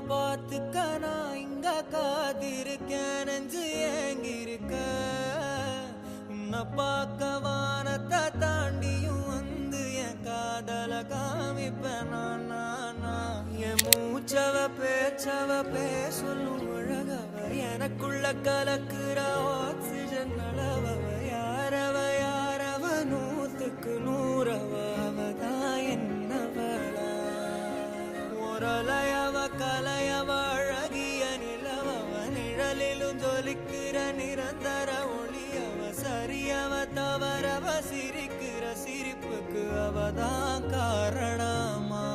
பார்த்துக்க நான் இங்க காத்திருக்கேன் நெஞ்சு ஏங்கிருக்க உன்னை பார்க்க வானத்தை தாண்டியும் வந்து என் காதல காமிப்பேன் நான் என் மூச்சவ பேச்சவ பேசலும் அழகவ எனக்குள்ள கலக்குற ஆக்சிஜன் அளவவ யாரவ நூத்துக்கு நூறவ அவதான் என்னவளா ஒரலையவ கலையவ அழகிய நிலவவ நிழலிலும் ஜொலிக்கிற நிரந்தர ஒளியவ சரியவ தவறவ சிரிக்கிற சிரிப்புக்கு அவதான் காரணமா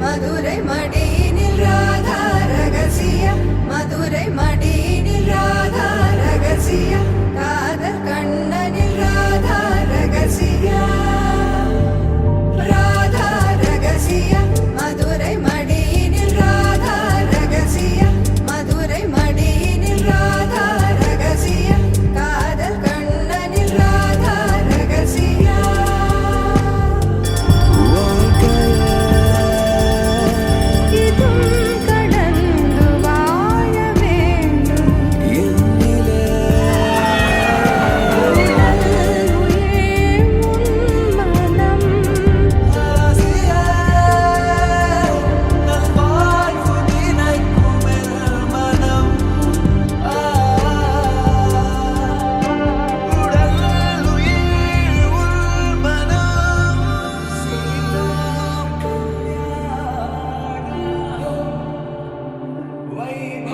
மதுரை மடியினில் ராதா ரகசியம் மதுரை மடியினில் ராதா ரகசியம் காதல் கண்ணனில் ராதா ரகசியம் ராதா ரகசியம் மதுரை மடியினில் ராதா ரகசியம் மதுரை மடியினில் ராதா ரகசியம் காதல் கண்ணனில் ராதா ரகசியம் Wait.